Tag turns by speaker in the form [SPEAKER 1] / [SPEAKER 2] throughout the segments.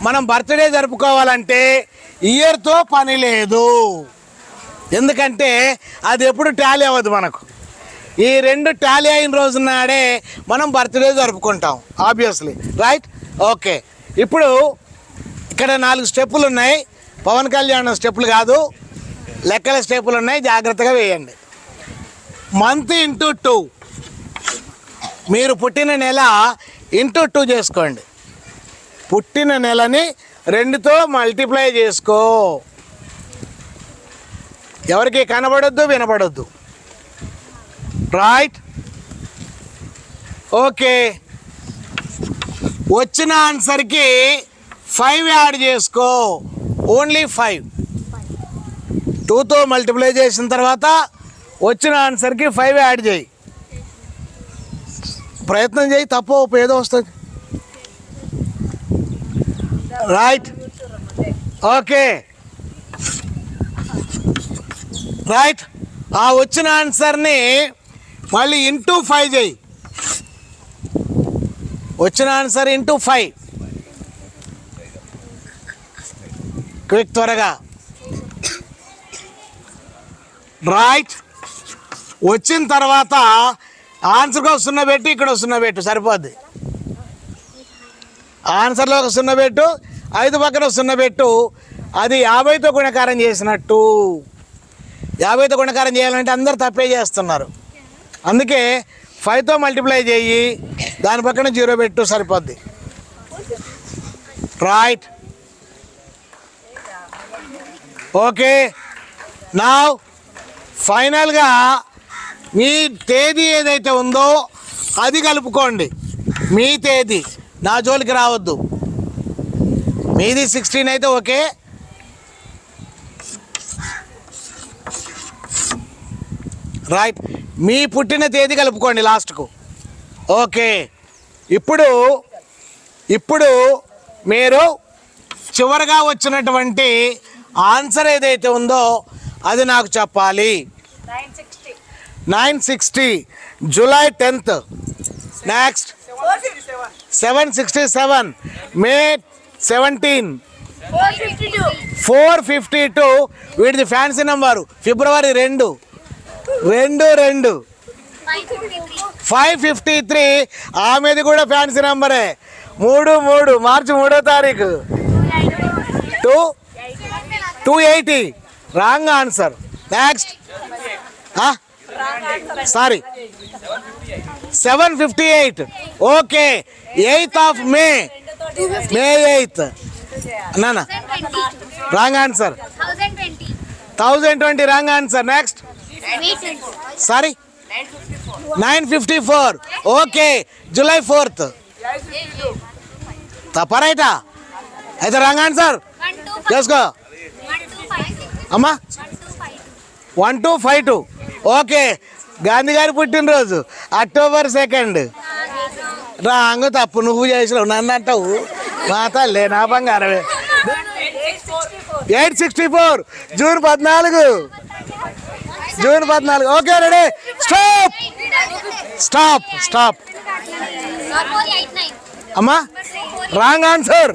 [SPEAKER 1] మనం బర్త్డే జరుపుకోవాలంటే ఇయర్తో పని లేదు, ఎందుకంటే అది ఎప్పుడు టాలీ అవ్వదు మనకు. ఈ రెండు టాలీ అయిన రోజు నాడే మనం బర్త్డే జరుపుకుంటాం ఆబ్వియస్లీ, రైట్? ఓకే, ఇప్పుడు ఇక్కడ 4 స్టెప్పులు ఉన్నాయి. పవన్ కళ్యాణ్ స్టెప్పులు కాదు, లెక్కల స్టెప్పులు ఉన్నాయి, జాగ్రత్తగా వేయండి. మంత్ ఇంటూ 2, మీరు పుట్టిన నెల ఇంటూ 2 చేసుకోండి. పుట్టిన నెలని 2తో మల్టిప్లై చేసుకో. ఎవరికి కనబడొద్దు, వినపడొద్దు, రైట్? ఓకే, వచ్చిన ఆన్సర్కి 5 యాడ్ చేసుకో. ఓన్లీ 5. 2తో మల్టిప్లై చేసిన తర్వాత వచ్చిన ఆన్సర్కి 5 యాడ్ చేయి. ప్రయత్నం చేయి, తప్పు ఒప్పు ఏదో వస్తుంది, రైట్? Okay, right. ఆ వచ్చిన ఆన్సర్ని మళ్ళీ ఇంటూ 5 చేయి. వచ్చిన ఆన్సర్ ఇంటూ 5. క్విక్, త్వరగా, రైట్? వచ్చిన తర్వాత ఆన్సర్కి ఒక 0 పెట్టు, ఇక్కడ ఒక 0 పెట్టు, సరిపోద్ది. ఆన్సర్లో ఒక 0 పెట్టు, 5 పక్కన ఒక 0 పెట్టు. అది 50తో గుణకారం చేసినట్టు. 50తో గుణకారం చేయాలంటే అందరు తప్పే చేస్తున్నారు. అందుకే 5తో మల్టిప్లై చేయి, దాని పక్కన 0 పెట్టు, సరిపోద్ది, రైట్? ఓకే, నా ఫైనల్గా మీ తేదీ ఏదైతే ఉందో అది కలుపుకోండి. మీ తేదీ, నా జోలికి రావద్దు. మీది 16 అయితే ఓకే, రైట్? మీ పుట్టిన తేదీ కలుపుకోండి లాస్ట్కు. ఓకే, ఇప్పుడు మీరు చివరిగా వచ్చినటువంటి ఆన్సర్ ఏదైతే ఉందో అది నాకు చెప్పాలి. 960 జూలై 10th. నెక్స్ట్ 767 మే 17. 452 వీటిది ఫ్యాన్సీ నెంబరు. ఫిబ్రవరి 2. 553 ఆమెది కూడా ఫ్యాన్సీ నెంబరే. 3 మార్చి 3వ తారీఖు. 280 wrong answer. Next sorry 758. Okay, 8th of May 8th. నానా wrong answer. 1020 wrong answer. Next sorry 954. Okay, July 4th. తప్పరైటా అయితే రాంగ్ ఆన్సర్ చేసుకో అమ్మా. 1252. ఓకే, గాంధీ గారి పుట్టినరోజు అక్టోబర్ 2nd. రాంగ్, తప్పు, నువ్వు చేసినావు, నన్ను అంటావు, మా తల్లే నా బంగారమే. 864 జూన్ 14. Okay, ready, stop. అమ్మా wrong answer.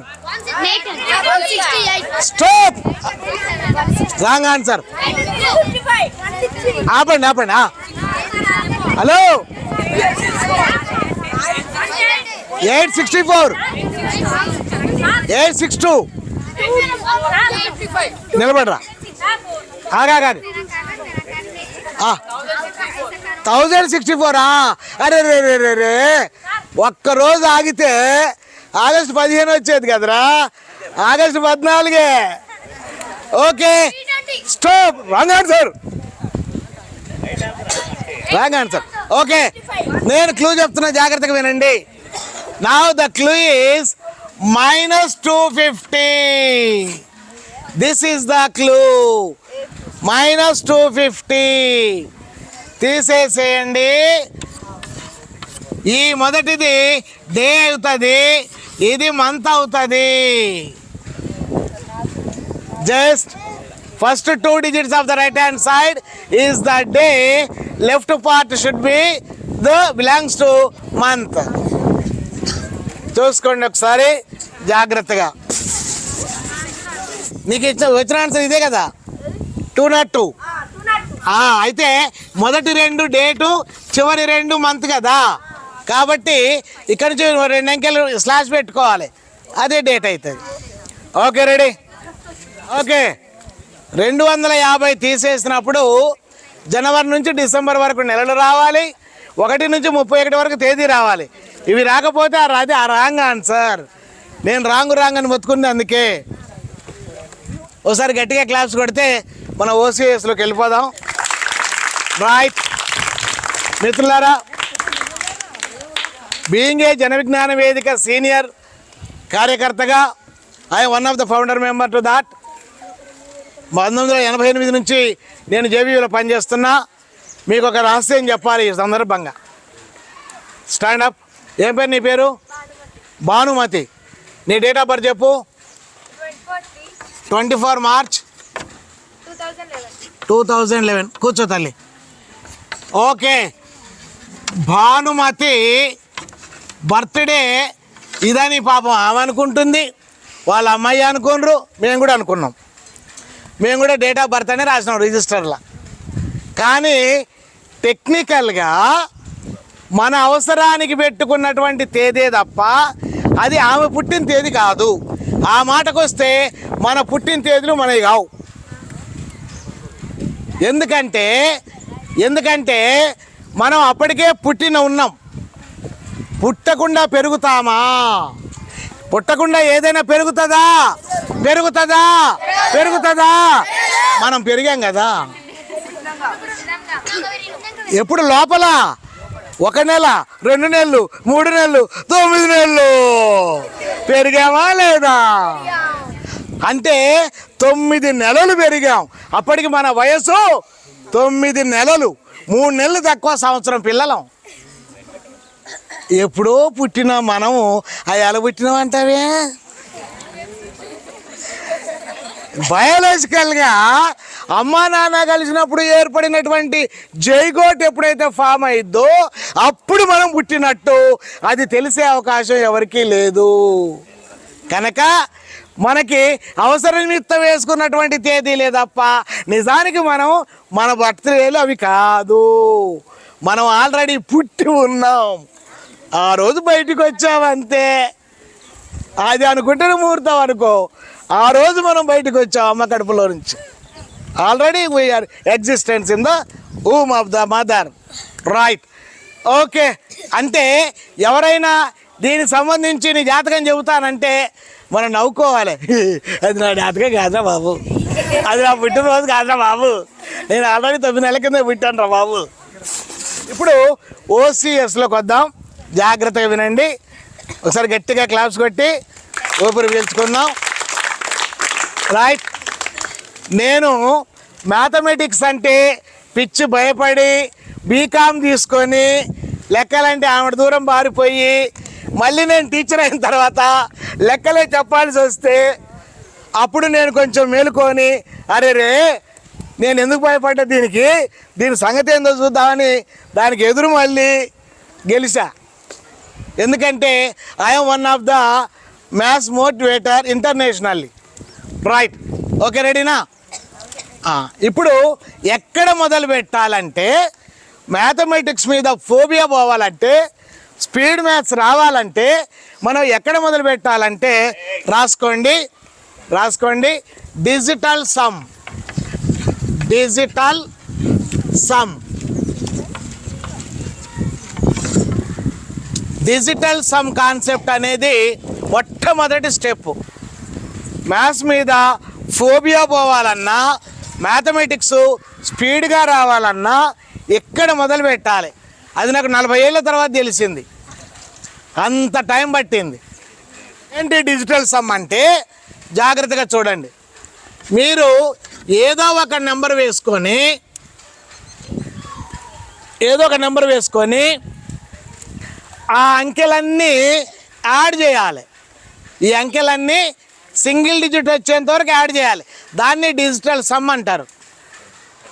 [SPEAKER 1] Stop, wrong answer. ఆపండి. హలో, 864 862 నిలబడరా. ఆగా 1064. అరే రే ఒక్కరోజు ఆగితే ఆగస్టు 15 వచ్చేది కదరా, August 14. Okay, stop, wrong answer. Okay, నేను క్లూ చెప్తున్నా, జాగ్రత్తగా వినండి. Now the clue is -250. This is the clue. -250 తీసేసేయండి. ఈ మొదటిది డే అవుతుంది, ఇది మంత్ అవుతుంది. Just first 2 digits of the right hand side is the day, left part should be the belongs to month. చూసుకోండి ఒకసారి జాగ్రత్తగా. నీకు వచ్చిన ఆన్సర్ ఇదే కదా, 202. అయితే మొదటి 2 డేటు, చివరి 2 మంత్ కదా, కాబట్టి ఇక్కడ నుంచి 2 అంకెలు స్లాష్ పెట్టుకోవాలి, అదే డేట్ అవుతుంది. Okay, ready? ఓకే, 250 తీసేసినప్పుడు జనవరి నుంచి డిసెంబర్ వరకు నెలలు రావాలి, 1 నుంచి 31 వరకు తేదీ రావాలి. ఇవి రాకపోతే అది ఆ రాంగ్ ఆన్సర్. నేను రాంగ్ అని మొత్తుకుంది, అందుకే ఒకసారి గట్టిగా క్లాప్స్ కొడితే మన ఓసీఎస్లోకి వెళ్ళిపోదాం. రైట్ మిత్రులారా, బీయింగ్ ఏ జన విజ్ఞాన వేదిక సీనియర్ కార్యకర్తగా I one of the founder member to that. 1988 నుంచి నేను జేబీయూలో పనిచేస్తున్నా. మీకు ఒక రహస్యం చెప్పాలి ఈ సందర్భంగా. స్టాండప్. ఏం పేరు నీ పేరు? భానుమతి. నీ డేట్ ఆఫ్ బర్త్ చెప్పు. 24 మార్చ్ 2011. కూర్చో తల్లి. ఓకే, భానుమతి బర్త్డే ఇదని పాపం ఆమె అనుకుంటుంది, వాళ్ళ అమ్మాయి అనుకోనరు, మేము కూడా అనుకున్నాం. మేము కూడా డేట్ ఆఫ్ బర్త్ అనే రాసినాం రిజిస్టర్లో. కానీ టెక్నికల్గా మన అవసరానికి పెట్టుకున్నటువంటి తేదీ తప్ప అది ఆమె పుట్టిన తేదీ కాదు. ఆ మాటకు వస్తే మన పుట్టిన తేదీలు మనవి కావు. ఎందుకంటే మనం అప్పటికే ఉన్నాం. పుట్టకుండా పెరుగుతామా? పుట్టకుండా ఏదైనా పెరుగుతుందా? మనం పెరిగాం కదా. ఎప్పుడు లోపల 1 నెల, 2 నెలలు, 3 నెలలు, 9 నెలలు పెరిగామా లేదా? అంటే 9 నెలలు పెరిగాం. అప్పటికి మన వయసు 9 నెలలు, 3 నెలలు తక్కువ, సంవత్సరం పిల్లలం. ఎప్పుడో పుట్టినా మనము అయ్యాల పుట్టినాం అంటావే. బయాలజికల్గా అమ్మా నాన్న కలిసినప్పుడు ఏర్పడినటువంటి జైగోట్ ఎప్పుడైతే ఫామ్ అయిద్దో అప్పుడు మనం పుట్టినట్టు అది తెలిసే అవకాశం ఎవరికీ లేదు. కనుక మనకి అవసర నిమిత్తం వేసుకున్నటువంటి తేదీలే తప్ప నిజానికి మన బర్త్డేలు అవి కాదు. మనం ఆల్రెడీ పుట్టి ఉన్నాం, ఆ రోజు బయటికి వచ్చామంతే. అది అనుకుంటే ముహూర్తం అనుకో, ఆ రోజు మనం బయటకు వచ్చాం అమ్మ కడుపులో నుంచి. Already we are existence in the womb of the mother. Right. Okay, అంటే ఎవరైనా దీనికి సంబంధించి నీ జాతకం చెబుతానంటే మనం నవ్వుకోవాలి. అది నా జాతకం కాదురా బాబు, అది నా పుట్టినరోజు కాదురా బాబు, నేను ఆల్రెడీ 9 నెలల కింద పుట్టాను రా బాబు. ఇప్పుడు ఓసీఎస్లోకి వద్దాం, జాగ్రత్తగా వినండి. ఒకసారి గట్టిగా క్లాప్స్ కొట్టి ఊపిరి పీల్చుకుందాం. రైట్. నేను మ్యాథమెటిక్స్ అంటే పిచ్చి భయపడి బీకామ్ తీసుకొని లెక్కలంటే ఆమె దూరం బారిపోయి మళ్ళీ నేను టీచర్ అయిన తర్వాత లెక్కలే చెప్పాల్సి వస్తే అప్పుడు నేను కొంచెం మేలుకొని అరే నేను ఎందుకు భయపడ్డా, దీని సంగతి ఏందో చూద్దామని దానికి ఎదురు మళ్ళీ గెలిచా. ఎందుకంటే I'm one of the maths motivator internationally. Right. Okay, రెడీనా? ఇప్పుడు ఎక్కడ మొదలు పెట్టాలంటే, మ్యాథమెటిక్స్ మీద ఫోబియా పోవాలంటే, స్పీడ్ మ్యాథ్స్ రావాలంటే మనం ఎక్కడ మొదలు పెట్టాలంటే రాసుకోండి. Digital sum. Digital sum concept అనేది మొట్టమొదటి స్టెప్. మ్యాథ్స్ మీద ఫోబియా పోవాలన్నా, మ్యాథమెటిక్స్ స్పీడ్గా రావాలన్నా ఎక్కడ మొదలు పెట్టాలి? అది నాకు 40 ఏళ్ళ తర్వాత తెలిసింది. అంత టైం పట్టింది. ఏంటి డిజిటల్ సమ్ అంటే? జాగ్రత్తగా చూడండి. మీరు ఏదో ఒక నెంబర్ వేసుకొని ఆ అంకెలన్నీ యాడ్ చేయాలి. ఈ అంకెలన్నీ సింగిల్ డిజిట్ వచ్చేంత వరకు యాడ్ చేయాలి. దాన్ని డిజిటల్ సమ్ అంటారు.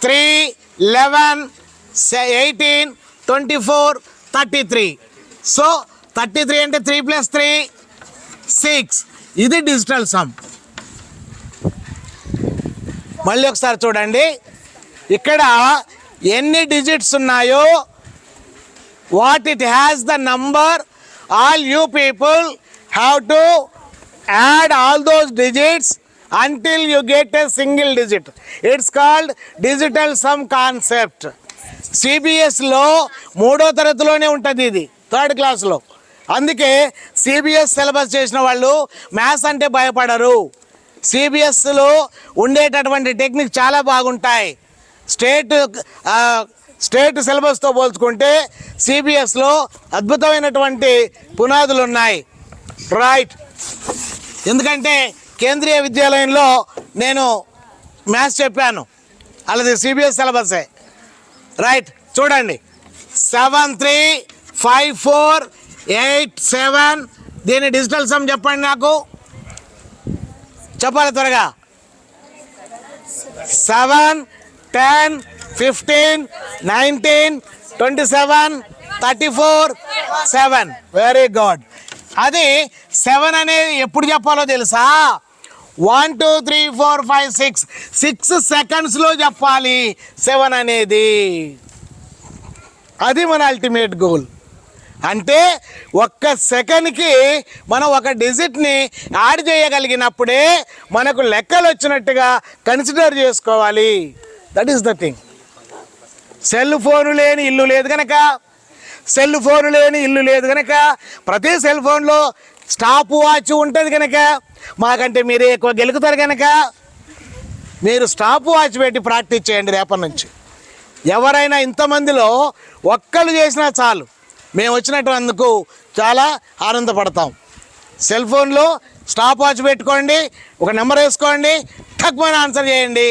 [SPEAKER 1] 3, 11, 18, 24, 33. సో 33 అంటే 3 + 3 6. ఇది డిజిటల్ సమ్. మళ్ళీ ఒకసారి చూడండి, ఇక్కడ ఎన్ని డిజిట్స్ ఉన్నాయో, what it has the number, all you people have to add all those digits until you get a single digit. It's called digital sum concept. సిబిఎస్లో 3వ తరగతిలోనే ఉంటుంది ఇది, 3rd క్లాస్లో. అందుకే సిబిఎస్ సిలబస్ చేసిన వాళ్ళు మ్యాథ్స్ అంటే భయపడరు. సిబిఎస్లో ఉండేటటువంటి టెక్నిక్ చాలా బాగుంటాయి. స్టేట్ సిలబస్తో పోల్చుకుంటే సిబిఎస్లో అద్భుతమైనటువంటి పునాదులు ఉన్నాయి. రైట్, ఎందుకంటే కేంద్రీయ విద్యాలయంలో నేను మ్యాథ్స్ చెప్పాను, అలాది సిబిఎస్ సిలబసే. రైట్, చూడండి 735487. దీని డిజిటల్ సమ్ చెప్పండి నాకు, చెప్పాలి త్వరగా. 7 10 15 19 27 34 7. Very good. అది 7 అనేది ఎప్పుడు చెప్పాలో తెలుసా? 1 2 3 4 5 6 సెకండ్స్లో చెప్పాలి 7 అనేది. అది మన అల్టిమేట్ గోల్. అంటే ఒక్క సెకండ్కి మనం ఒక డిజిట్ని యాడ్ చేయగలిగినప్పుడే మనకు లెక్కలు వచ్చినట్టుగా కన్సిడర్ చేసుకోవాలి. That is the thing. Cell phone లేని ఇల్లు లేదు కనుక, ప్రతి సెల్ ఫోన్లో స్టాప్ వాచ్ ఉంటుంది కనుక, మాకంటే మీరే ఎక్కువ గెలుకుతారు కనుక మీరు స్టాప్ వాచ్ పెట్టి ప్రాక్టీస్ చేయండి రేపటి నుంచి. ఎవరైనా ఇంతమందిలో ఒక్కళ్ళు చేసినా చాలు, మేము వచ్చినటువంటి చాలా ఆనందపడతాం. సెల్ ఫోన్లో స్టాప్ వాచ్ పెట్టుకోండి, ఒక నెంబర్ వేసుకోండి, టక్మని ఆన్సర్ చేయండి,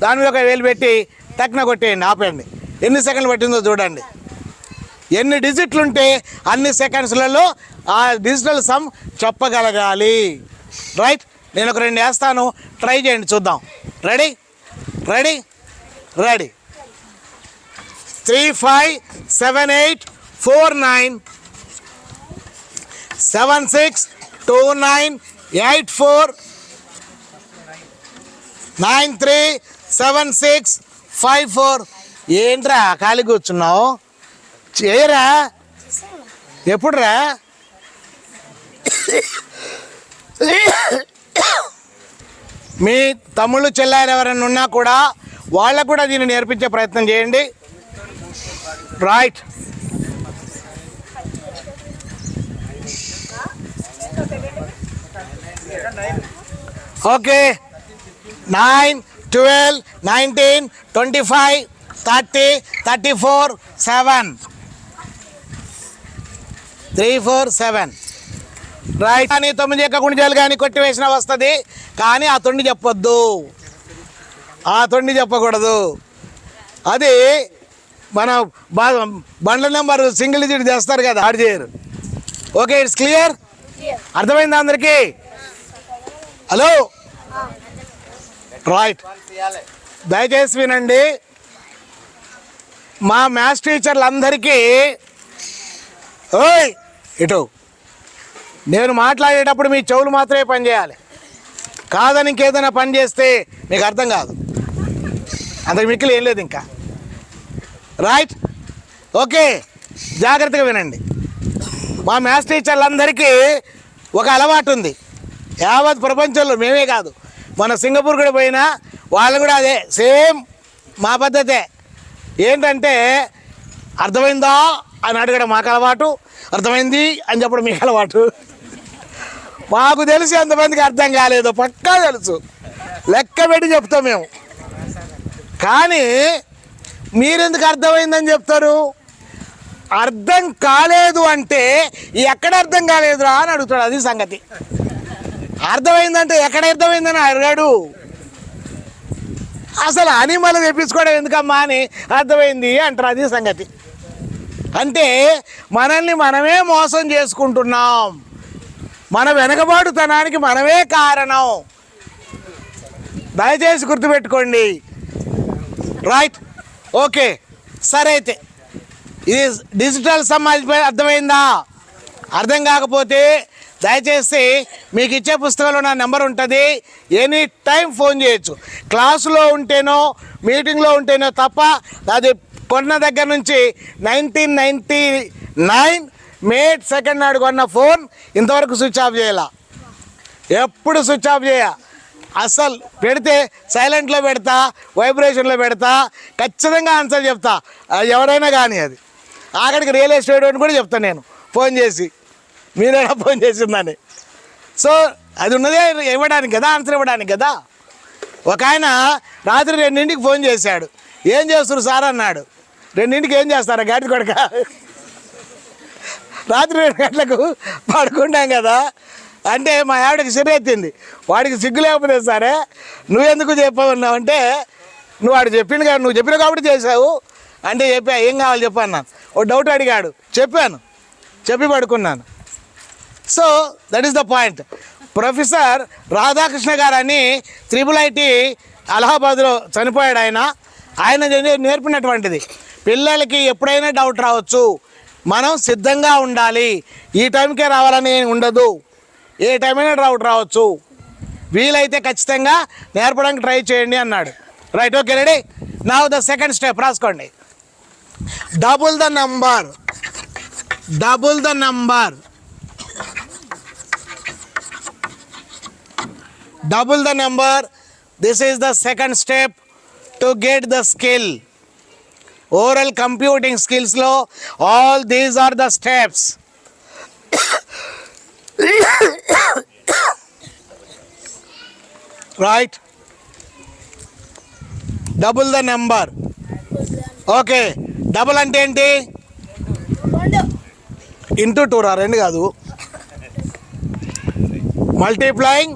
[SPEAKER 1] దాని మీద ఒక వేలు పెట్టి టక్న కొట్టేయండి, ఆపండి. ఎన్ని సెకండ్లు పట్టిందో చూడండి. ఎన్ని డిజిట్లు ఉంటే అన్ని సెకండ్స్లలో ఆ డిజిటల్ సమ్ చెప్పగలగాలి. రైట్, నేను ఒక 2 వేస్తాను, ట్రై చేయండి చూద్దాం. రెడీ 3 5 7 8 4 9 7 6 2 9 8 4 9 3 7 6 5 4. ఏంట్రా ఖాళీ కూర్చున్నావు? చేయరా, ఎప్పుడురా? మీ తమ్ముళ్ళు చెల్లారు ఎవరైనా ఉన్నా కూడా వాళ్ళకు కూడా దీన్ని నేర్పించే ప్రయత్నం చేయండి. Right, okay. 9 12 19 25 30 34 7 3 4 7. రైట్, కానీ 9 యొక్క గుణిజాలు కానీ కొట్టివేసినా వస్తుంది, కానీ ఆ 9 చెప్పొద్దు, ఆ 9 చెప్పకూడదు. అది మన బండ్ల నెంబర్ సింగిల్ డిజిట్ చేస్తారు కదా, ఆడ్ చేయరు. Okay, it's clear. అర్థమైందా అందరికీ? హలో, రైట్, దయచేసి వినండి. మా మ్యాథ్స్ టీచర్లందరికీ ఓయ్ ఇటు, నేను మాట్లాడేటప్పుడు మీ చెవులు మాత్రమే పనిచేయాలి, కాదని ఇంకేదైనా పని చేస్తే మీకు అర్థం కాదు. అంతకు మిక్కిలి ఏం లేదు ఇంకా. రైట్, ఓకే, జాగ్రత్తగా వినండి. మా మ్యాథ్స్ టీచర్లందరికీ ఒక అలవాటు ఉంది. యావత్ ప్రపంచంలో మేమే కాదు, మన సింగపూర్ కూడా పోయినా వాళ్ళు కూడా అదే సేమ్ మా పద్ధతే. ఏంటంటే అర్థమైందా అని అడగడం మాకు అలవాటు, అర్థమైంది అని చెప్పడం మీకు అలవాటు. మాకు తెలిసి ఎంతమందికి అర్థం కాలేదు పక్కా తెలుసు, లెక్క పెట్టి చెప్తాం మేము. కానీ మీరెందుకు అర్థమైందని చెప్తారు? అర్థం కాలేదు అంటే ఎక్కడ అర్థం కాలేదురా అని అడుగుతాడు, అది సంగతి. అర్థమైందంటే ఎక్కడ అర్థమైందని అడిగాడు. అసలు అని మళ్ళీ తెప్పించుకోవడం ఎందుకమ్మా అని అర్థమైంది అంటారు, అది సంగతి. అంటే మనల్ని మనమే మోసం చేసుకుంటున్నాం, మన వెనకబాటుతనానికి మనమే కారణం. దయచేసి గుర్తుపెట్టుకోండి. రైట్, ఓకే, సరే. అయితే ఇది డిజిటల్ సమ్ అర్థమైందా? అర్థం కాకపోతే దయచేసి మీకు ఇచ్చే పుస్తకంలో నా నెంబర్ ఉంటుంది, ఎనీ టైం ఫోన్ చేయొచ్చు. క్లాసులో ఉంటేనో మీటింగ్లో ఉంటేనో తప్ప, అది కొన్న దగ్గర నుంచి 1999 మే 2 నాడు కొన్న ఫోన్ ఇంతవరకు స్విచ్ ఆఫ్ చేయాల, ఎప్పుడు స్విచ్ ఆఫ్ చేయ. అసలు పెడితే సైలెంట్లో పెడతా, వైబ్రేషన్లో పెడతా, ఖచ్చితంగా ఆన్సర్ చెప్తా ఎవరైనా కానీ. అది ఆఖరికి రియల్ ఎస్టేట్ అని కూడా చెప్తాను నేను ఫోన్ చేసి, మీరైనా ఫోన్ చేసిందని. సో అది ఉన్నదే ఇవ్వడానికి కదా, ఆన్సర్ ఇవ్వడానికి కదా. ఒక ఆయన రాత్రి 2ంటికి ఫోన్ చేశాడు, ఏం చేస్తారు సార్ అన్నాడు. 2ంటికి ఏం చేస్తారా గాడి కొడక, రాత్రి 2 గంటలకు పడుకుంటాం కదా అంటే మా ఆవిడకి సిరెత్తింది. వాడికి సిగ్గు లేకపోతే సరే నువ్వెందుకు చెప్పావు అంటే, నువ్వు వాడు చెప్పింది కదా, నువ్వు చెప్పిన కాబట్టి చేసావు అంటే చెప్పా. ఏం కావాలి చెప్పన్నాను, ఓ డౌట్ అడిగాడు, చెప్పాను, చెప్పి పడుకున్నాను. So that is the point. Professor Radhakrishna గారు అని IIIT అలహాబాద్లో చనిపోయాడు. ఆయన నేర్పినటువంటిది, పిల్లలకి ఎప్పుడైనా డౌట్ రావచ్చు, మనం సిద్ధంగా ఉండాలి, ఈ టైంకే రావాలని ఉండదు, ఏ టైం అయినా డౌట్ రావచ్చు, వీలైతే ఖచ్చితంగా నేర్పడానికి ట్రై చేయండి అన్నాడు. Right, okay, ready. Now the second step రాసుకోండి. Double the number, double the number, double the number. This is the second step to get the skill. Oral computing skills lo all these are the steps. Right, double the number. Okay, double ante enti into 2 ra rendu kaadu, multiplying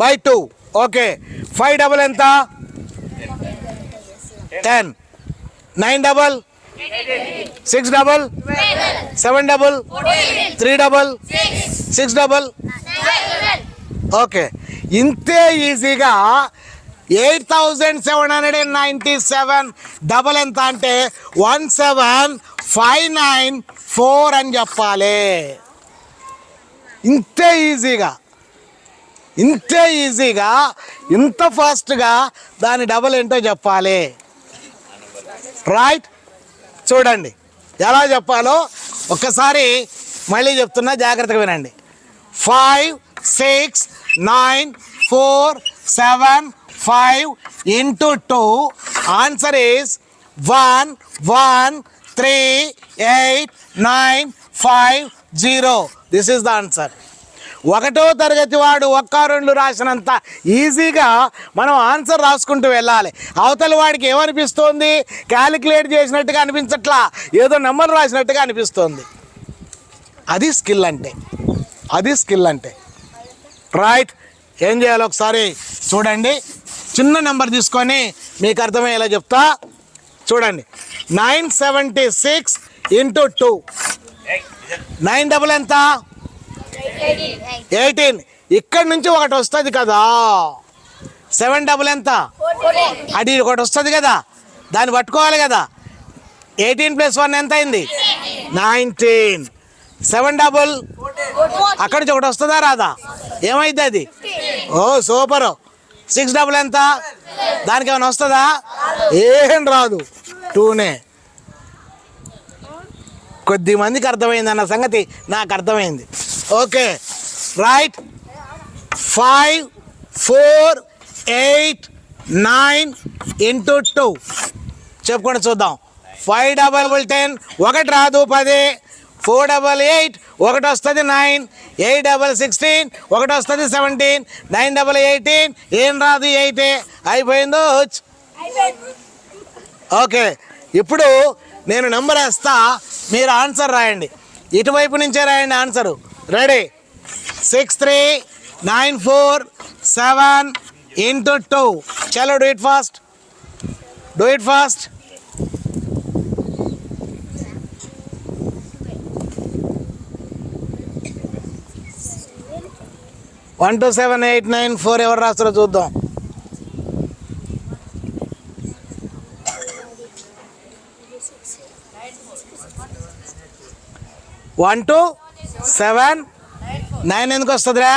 [SPEAKER 1] by 2. Okay, 5 double enta 10, 9 double 6 double 7 double 3 double 6 double. Okay, ఇంతే ఈజీగా 8797 double ఎంత అంటే 17594 అని చెప్పాలి. ఇంతే ఈజీగా, ఇంతే ఈజీగా, ఇంత ఫాస్ట్గా దాని డబల్ ఏంటో చెప్పాలి. రైట్, చూడండి ఎలా చెప్పాలో ఒక్కసారి మళ్ళీ చెప్తున్నా, జాగ్రత్తగా వినండి. 5 6 9 4 7 5 into 2. Answer is 1 1 3 8 9 5 0. This is the answer. 1వ తరగతి వాడు 1 2 రాసినంత ఈజీగా మనం ఆన్సర్ రాసుకుంటూ వెళ్ళాలి. అవతల వాడికి ఏమనిపిస్తోంది, క్యాలిక్యులేట్ చేసినట్టుగా అనిపించట్లా, ఏదో నెంబర్ రాసినట్టుగా అనిపిస్తోంది. అది స్కిల్ అంటే, అది స్కిల్ అంటే. రైట్, ఏం చేయాలో ఒకసారి చూడండి. చిన్న నెంబర్ తీసుకొని మీకు అర్థమయ్యేలా చెప్తా. చూడండి, 976 into 2. 9 డబుల్ ఎంత 18. ఇక్కడి నుంచి ఒకటి వస్తుంది కదా. 7 డబుల్ ఎంత, అది ఒకటి వస్తుంది కదా, దాన్ని పట్టుకోవాలి కదా. 18 + 1 ఎంత అయింది 19. 7 డబుల్ అక్కడి నుంచి ఒకటి వస్తుందా రాదా, ఏమైంది అది? ఓ సూపరు. 6 డబుల్ ఎంత, దానికి ఏమైనా వస్తుందా? ఏం రాదు, 2నే. కొద్ది మందికి అర్థమైంది అన్న సంగతి నాకు అర్థమైంది. Okay, right. 5 4 8 9 into 2 చెప్పుకొని చూద్దాం. 5 డబల్ 10, ఒకటి రాదు 10. 4 డబల్ 8, ఒకటి వస్తుంది 9. 8 డబల్ 16, ఒకటి వస్తుంది 17. 9 డబల్ 18, ఏం రాదు 8. అయిపోయిందో. ఓకే, ఇప్పుడు నేను నెంబర్ వేస్తా, మీరు ఆన్సర్ రాయండి. ఇటువైపు నుంచే రాయండి ఆన్సరు. Ready, 6 3 9 4 7 into 2. చలో, do it fast, do it fast. 1 2 7 8 9 4 ఎవరు రాస్తారో చూద్దాం. 1 2 7 9 ఎందుకు వస్తుందిరా?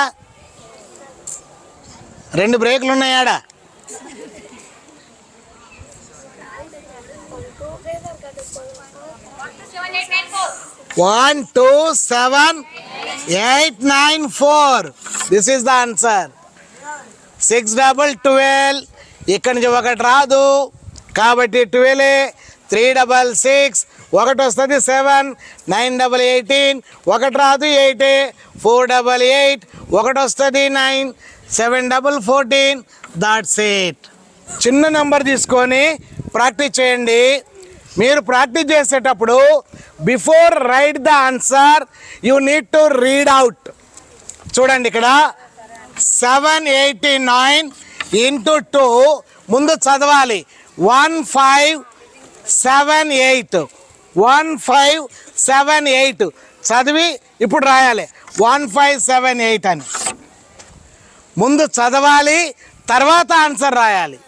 [SPEAKER 1] 2 బ్రేకులు ఉన్నాయి ఆడ. One, 2, 7, 8, 9, 4. This is the answer. 6 double 12. ఇక్కడ నుంచి 1 రాదు కాబట్టి 12. 3 double 6. 1 వస్తుంది 7. 9 double 18. 1 రాదు 8. 4 double 8. 1 వస్తుంది 9. 7 double 14. That's it. చిన్న నెంబర్ తీసుకొని ప్రాక్టీస్ చేయండి. మీరు ప్రాక్టీస్ చేసేటప్పుడు before right the answer you need to read out. చూడండి ఇక్కడ 789 ఇంటూ 2 ముందు చదవాలి. 1578 1578 చదివి ఇప్పుడు రాయాలి 1578 అని. ముందు చదవాలి, తర్వాత ఆన్సర్ రాయాలి.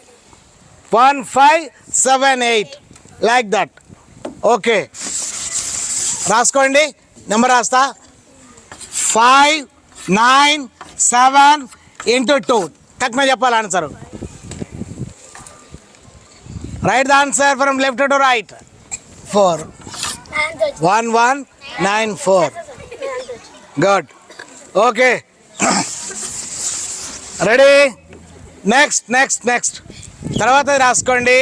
[SPEAKER 1] 1578 లైక్ దట్. ఓకే, రాసుకోండి. నెంబర్ రాస్తా. 597 ఇంటూ 2 టక్న చెప్పాలి answer. Right the answer from left to right. 4 1194. Good. Okay, ready. Next తర్వాత రాసుకోండి.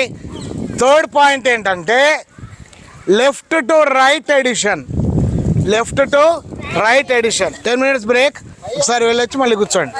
[SPEAKER 1] థర్డ్ పాయింట్ ఏంటంటే left to right addition. 10 minutes break. ఒకసారి వెళ్ళొచ్చి మళ్ళీ కూర్చోండి.